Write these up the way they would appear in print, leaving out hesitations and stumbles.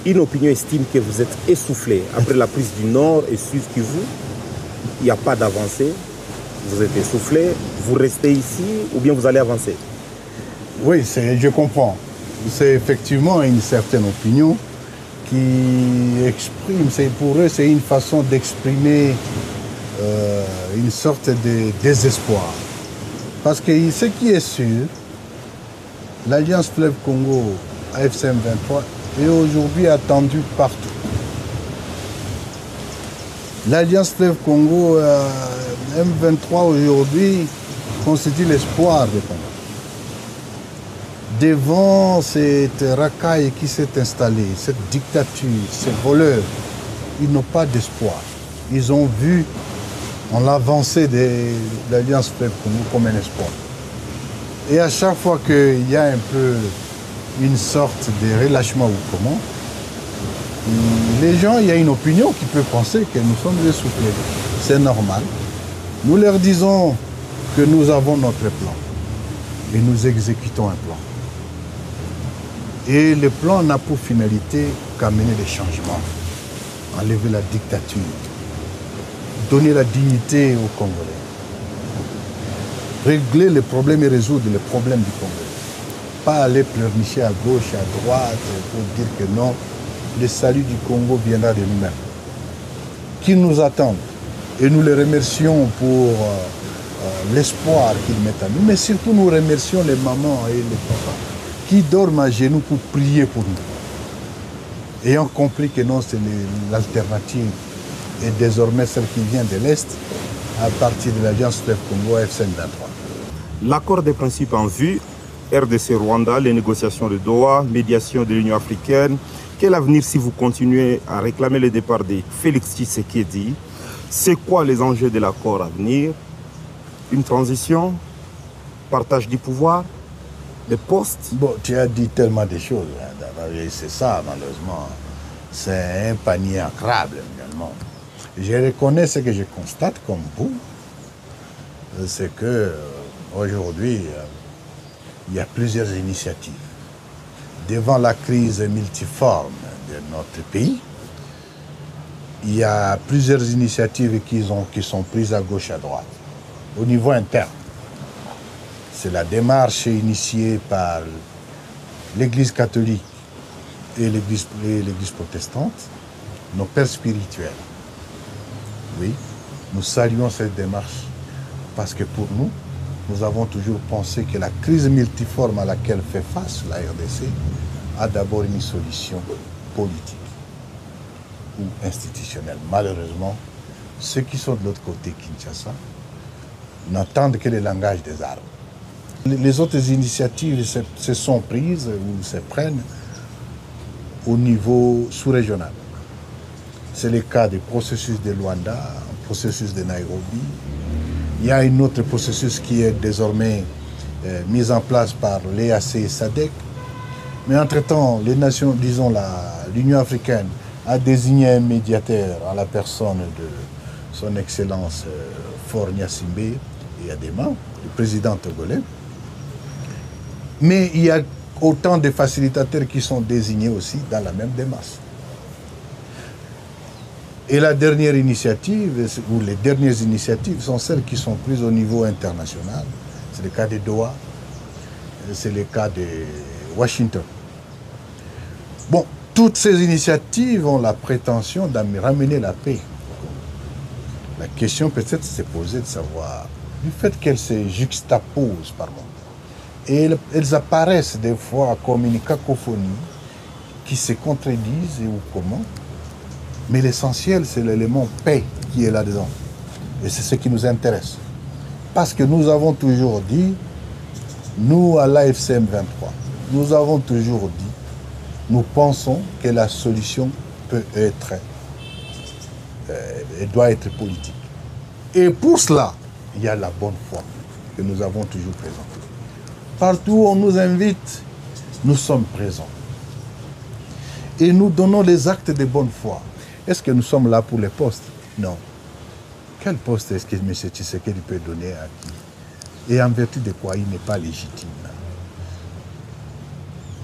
Une opinion estime que vous êtes essoufflé après la prise du Nord et Sud Kivu. Il n'y a pas d'avancée. Vous êtes essoufflé. Vous restez ici ou bien vous allez avancer? Oui, je comprends. C'est effectivement une certaine opinion qui exprime, pour eux, c'est une façon d'exprimer une sorte de désespoir. Parce que ce qui est sûr, l'Alliance Fleuve Congo AFC M23 est aujourd'hui attendue partout. L'Alliance Fleuve Congo M23 aujourd'hui constitue l'espoir du Congo. Devant cette racaille qui s'est installée, cette dictature, ces voleurs, ils n'ont pas d'espoir. Ils ont vu en l'avancée de l'Alliance Fleuve Congo comme un espoir. Et à chaque fois qu'il y a un peu une sorte de relâchement ou comment, les gens, il y a une opinion qui peut penser que nous sommes essoufflés. C'est normal. Nous leur disons que nous avons notre plan et nous exécutons un plan. Et le plan n'a pour finalité qu'amener des changements, enlever la dictature, donner la dignité aux Congolais, régler les problèmes et résoudre les problèmes du Congo. Pas aller pleurnicher à gauche, à droite, pour dire que non, le salut du Congo viendra de nous-mêmes. Qu'ils nous attendent. Et nous les remercions pour l'espoir qu'ils mettent à nous. Mais surtout, nous remercions les mamans et les papas qui dorment à genoux pour prier pour nous. Ayant compris que non, c'est l'alternative. Et désormais, celle qui vient de l'Est, à partir de l'Alliance Fleuve Congo AFC M23. L'accord des principes en vue, RDC-Rwanda, les négociations de Doha, médiation de l'Union africaine. Quel avenir si vous continuez à réclamer le départ de Félix Tshisekedi? C'est quoi les enjeux de l'accord à venir? Une transition? Partage du pouvoir? Des postes? Bon, tu as dit tellement de choses. C'est ça, malheureusement. C'est un panier à crabe, également. Je reconnais ce que je constate comme vous. C'est que aujourd'hui, il y a plusieurs initiatives. Devant la crise multiforme de notre pays, il y a plusieurs initiatives qui sont prises à gauche, à droite, au niveau interne. C'est la démarche initiée par l'Église catholique et l'Église protestante, nos pères spirituels. Oui, nous saluons cette démarche parce que pour nous, nous avons toujours pensé que la crise multiforme à laquelle fait face la RDC a d'abord une solution politique ou institutionnelle. Malheureusement, ceux qui sont de l'autre côté, Kinshasa, n'entendent que le langage des armes. Les autres initiatives se sont prises ou se prennent au niveau sous-régional. C'est le cas du processus de Luanda, le processus de Nairobi. Il y a un autre processus qui est désormais mis en place par l'EAC et SADC. Mais entre-temps, les nations, disons l'Union africaine, a désigné un médiateur à la personne de son Excellence Faure Gnassingbé et Adema, le président togolais. Mais il y a autant de facilitateurs qui sont désignés aussi dans la même démarche. Et la dernière initiative, ou les dernières initiatives, sont celles qui sont prises au niveau international. C'est le cas de Doha, c'est le cas de Washington. Bon, toutes ces initiatives ont la prétention de ramener la paix. La question peut-être s'est posée de savoir, du fait qu'elles se juxtaposent par moment, et elles apparaissent des fois comme une cacophonie qui se contredisent ou comment. Mais l'essentiel, c'est l'élément paix qui est là-dedans. Et c'est ce qui nous intéresse. Parce que nous avons toujours dit, nous à l'AFC M23, nous avons toujours dit, nous pensons que la solution peut être, elle doit être politique. Et pour cela, il y a la bonne foi que nous avons toujours présentée. Partout où on nous invite, nous sommes présents. Et nous donnons les actes de bonne foi. Est-ce que nous sommes là pour les postes? Non. Quel poste est-ce que M. Tshisekedi peut donner à qui? Et en vertu de quoi il n'est pas légitime?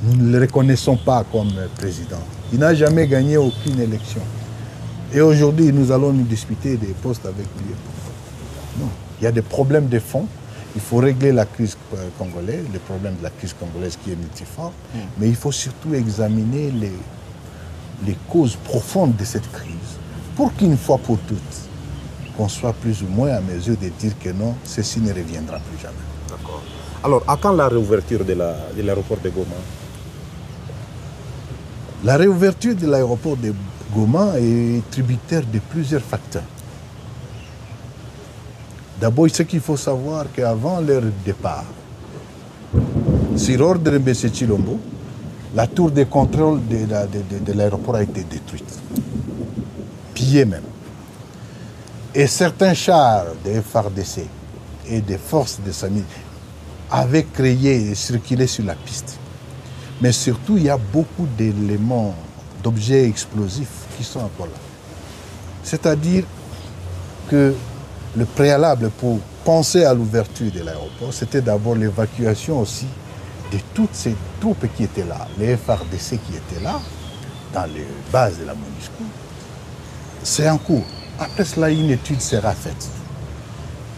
Nous ne le reconnaissons pas comme président. Il n'a jamais gagné aucune élection. Et aujourd'hui, nous allons nous disputer des postes avec lui. Non. Il y a des problèmes de fond. Il faut régler la crise congolaise, le problème de la crise congolaise qui est multiforme. Mais il faut surtout examiner les causes profondes de cette crise pour qu'une fois pour toutes, qu'on soit plus ou moins à mesure de dire que non, ceci ne reviendra plus jamais. D'accord. Alors, à quand la réouverture de l'aéroport de Goma? La réouverture de l'aéroport de Goma est tributaire de plusieurs facteurs. D'abord, ce qu'il faut savoir qu'avant leur départ, sur ordre de M. Chilombo, la tour de contrôle de l'aéroport a été détruite, pillée même. Et certains chars de FARDC et des forces de SAMI avaient créé et circulé sur la piste. Mais surtout, il y a beaucoup d'éléments, d'objets explosifs qui sont encore là. C'est-à-dire que le préalable pour penser à l'ouverture de l'aéroport, c'était d'abord l'évacuation aussi de toutes ces troupes qui étaient là, les FARDC qui étaient là, dans les bases de la MONUSCO. C'est en cours. Après cela, une étude sera faite.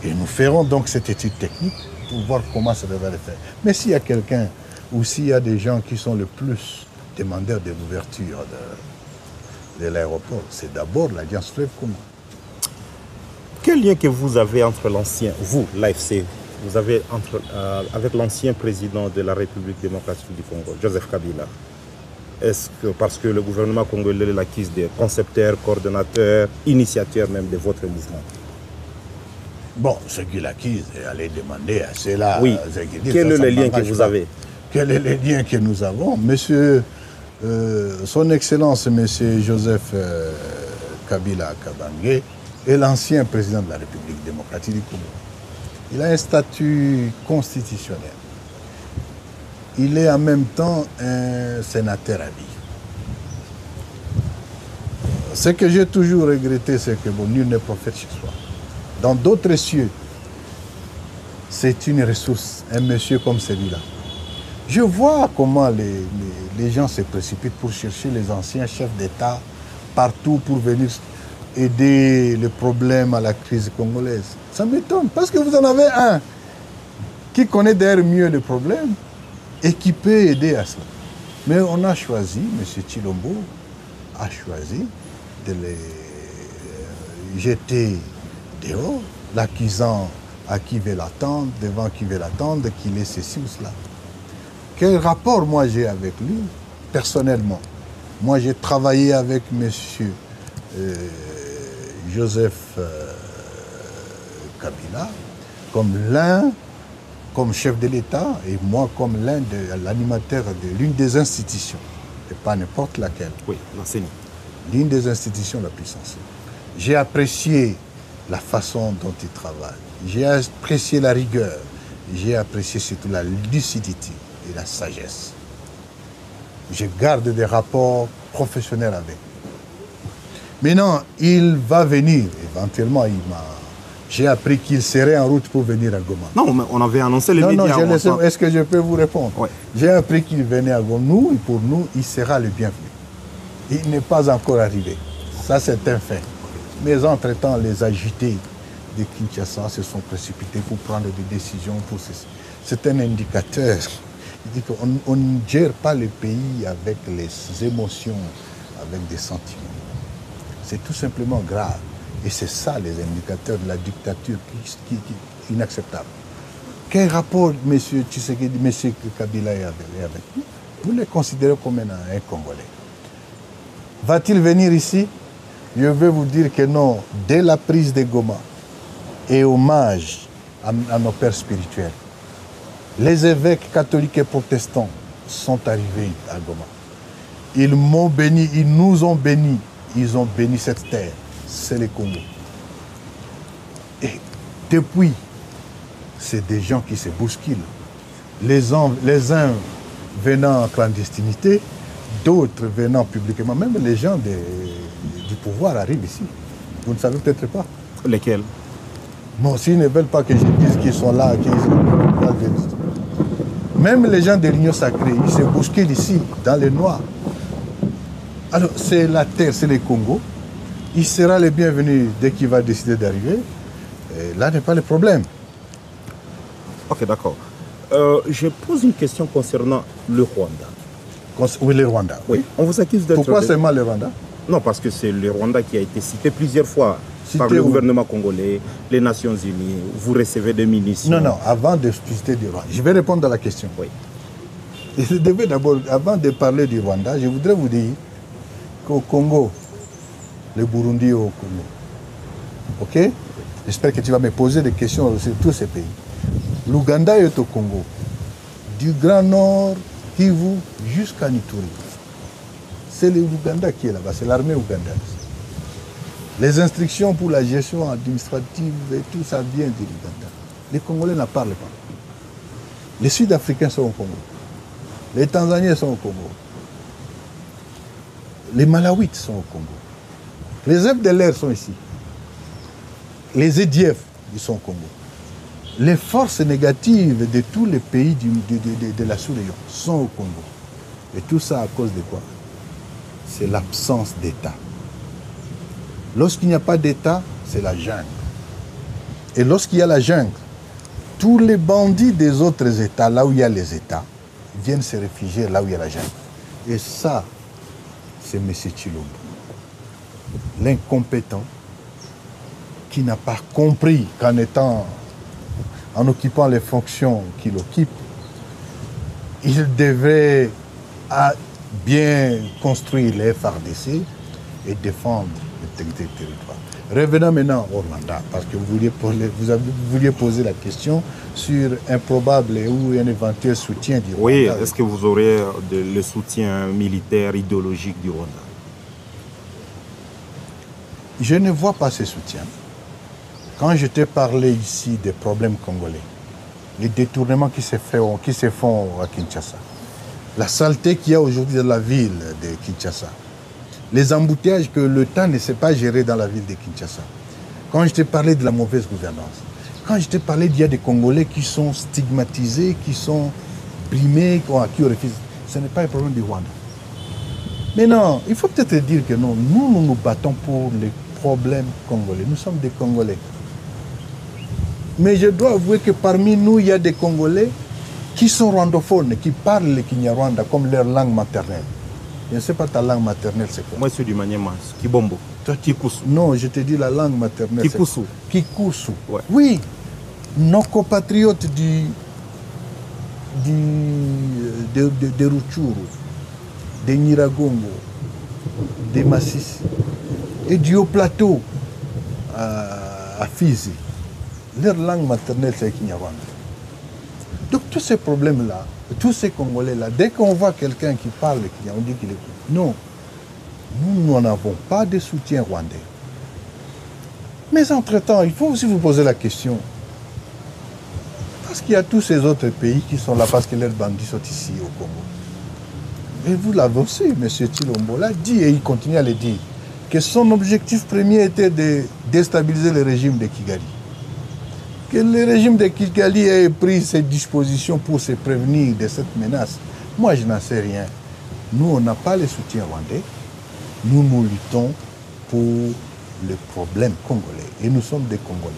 Et nous ferons donc cette étude technique pour voir comment ça devrait le faire. Mais s'il y a quelqu'un ou s'il y a des gens qui sont le plus demandeurs de l'ouverture de l'aéroport, c'est d'abord l'Alliance Fleuve Congo. Quel lien que vous avez entre l'ancien, vous, l'AFC, vous avez avec l'ancien président de la République démocratique du Congo, Joseph Kabila? Est-ce que parce que le gouvernement congolais l'accuse des concepteurs, coordonnateurs, initiateurs même de votre mouvement? Bon, ce qu'il accuse, allez demander à ceux-là. Oui. Quel est le lien que vous avez? Quel est le lien que nous avons? Monsieur, son Excellence, Monsieur Joseph Kabila Kabange, est l'ancien président de la République démocratique du Congo. Il a un statut constitutionnel. Il est en même temps un sénateur à vie. Ce que j'ai toujours regretté, c'est que bon, nul n'est prophète chez soi. Dans d'autres cieux, c'est une ressource, un monsieur comme celui-là. Je vois comment les gens se précipitent pour chercher les anciens chefs d'État partout pour venir aider le problème à la crise congolaise. Ça m'étonne, parce que vous en avez un qui connaît d'ailleurs mieux le problème et qui peut aider à cela. Mais on a choisi, M. Chilombo a choisi de les jeter dehors, l'accusant à qui veut l'attendre, devant qui veut l'attendre, qu'il est ceci ou cela. Quel rapport moi j'ai avec lui, personnellement? Moi j'ai travaillé avec M. Joseph Kabila comme chef de l'État et moi comme l'animateur de l'une des institutions, et pas n'importe laquelle. Oui, l'enseignant. L'une des institutions la plus sensible. J'ai apprécié la façon dont il travaille, j'ai apprécié la rigueur, j'ai apprécié surtout la lucidité et la sagesse. Je garde des rapports professionnels avec lui. Maintenant, il va venir, éventuellement, j'ai appris qu'il serait en route pour venir à Goma. Non, mais on avait annoncé les médias. Non, est-ce que je peux vous répondre? Oui. J'ai appris qu'il venait à Goma. Nous, et pour nous, il sera le bienvenu. Il n'est pas encore arrivé. Ça, c'est un fait. Mais entre-temps, les agités de Kinshasa se sont précipités pour prendre des décisions pour ceci. C'est un indicateur. Il dit qu'on ne gère pas le pays avec les émotions, avec des sentiments. C'est tout simplement grave. Et c'est ça les indicateurs de la dictature qui est inacceptable. Quel rapport M. Tshisekedi, M. Kabila est avec nous? Vous le considérez comme un Congolais. Va-t-il venir ici? Je vais vous dire que non. Dès la prise de Goma et hommage à nos pères spirituels, les évêques catholiques et protestants sont arrivés à Goma. Ils m'ont béni, ils nous ont bénis. Ils ont béni cette terre, c'est le Congo. Et depuis, c'est des gens qui se bousculent. Les uns venant en clandestinité, d'autres venant publiquement. Même les gens du pouvoir arrivent ici. Vous ne savez peut-être pas. Lesquels? Bon, s'ils ne veulent pas que je dise qu'ils sont là, même les gens de l'Union sacrée, ils se bousculent ici, dans les Noirs. Alors, c'est la terre, c'est le Congo. Il sera le bienvenu dès qu'il va décider d'arriver. Là n'est pas le problème. Ok, d'accord. Je pose une question concernant le Rwanda. Oui, le Rwanda. Oui. On vous accuse d'être... Pourquoi seulement le Rwanda? Non, parce que c'est le Rwanda qui a été cité plusieurs fois par le gouvernement congolais, les Nations Unies. Vous recevez des munitions. Non, non, avant de citer du Rwanda, je vais répondre à la question. Oui. Et je devais d'abord, avant de parler du Rwanda, je voudrais vous dire qu'au Congo, le Burundi est au Congo. Ok? J'espère que tu vas me poser des questions sur tous ces pays. L'Ouganda est au Congo. Du Grand Nord, Kivu, jusqu'à Nituri. C'est l'Ouganda qui est là-bas, c'est l'armée ougandaise. Les instructions pour la gestion administrative et tout ça vient de l'Ouganda. Les Congolais n'en parlent pas. Les Sud-Africains sont au Congo. Les Tanzaniens sont au Congo. Les Malawites sont au Congo. Les FDLR sont ici. Les EDF, ils sont au Congo. Les forces négatives de tous les pays de la sous-région sont au Congo. Et tout ça à cause de quoi? C'est l'absence d'État. Lorsqu'il n'y a pas d'État, c'est la jungle. Et lorsqu'il y a la jungle, tous les bandits des autres États, là où il y a les États, viennent se réfugier là où il y a la jungle. Et ça, c'est M. Tshilombo, l'incompétent, qui n'a pas compris en occupant les fonctions qu'il occupe, il devait bien construire les FARDC et défendre l'intégrité du territoire. Revenons maintenant au Rwanda, parce que vous vouliez poser la question sur un probable ou un éventuel soutien du Rwanda. Oui, est-ce que vous aurez le soutien militaire, idéologique du Rwanda? Je ne vois pas ce soutien. Quand je t'ai parlé ici des problèmes congolais, les détournements qui se font à Kinshasa, la saleté qu'il y a aujourd'hui dans la ville de Kinshasa, les embouteillages que le ne sait pas gérer dans la ville de Kinshasa, quand je t'ai parlé de la mauvaise gouvernance, quand je t'ai parlé qu'il y a des Congolais qui sont stigmatisés, qui sont brimés, qui refusent, ce n'est pas un problème du Rwanda. Mais non, il faut peut-être dire que non, nous nous battons pour les problèmes congolais. Nous sommes des Congolais. Mais je dois avouer que parmi nous, il y a des Congolais qui sont rwandophones, qui parlent le Kinyarwanda comme leur langue maternelle. Je ne sais pas ta langue maternelle, c'est quoi? Moi, c'est du Maniema, Kibombo. Toi, Kikusu. Non, je te dis la langue maternelle. Kikusu. Kikusu. Ouais. Oui. Nos compatriotes de Rutshuru, de Nyiragongo, de Masisi et du Haut-Plateau à Fizi. Leur langue maternelle, c'est Kinyarwanda. Donc tous ces problèmes-là, tous ces Congolais-là, dès qu'on voit quelqu'un qui parle Kinyarwanda, on dit qu'il est... Non, nous n'avons pas de soutien rwandais. Mais entre-temps, il faut aussi vous poser la question. Parce qu'il y a tous ces autres pays qui sont là parce que leurs bandits sont ici au Congo. Et vous l'avez aussi, M. Tshilombo l'a dit, et il continue à le dire, que son objectif premier était de déstabiliser le régime de Kigali. Que le régime de Kigali ait pris ses dispositions pour se prévenir de cette menace. Moi, je n'en sais rien. Nous, on n'a pas le soutien rwandais. Nous luttons pour le problème congolais. Et nous sommes des Congolais.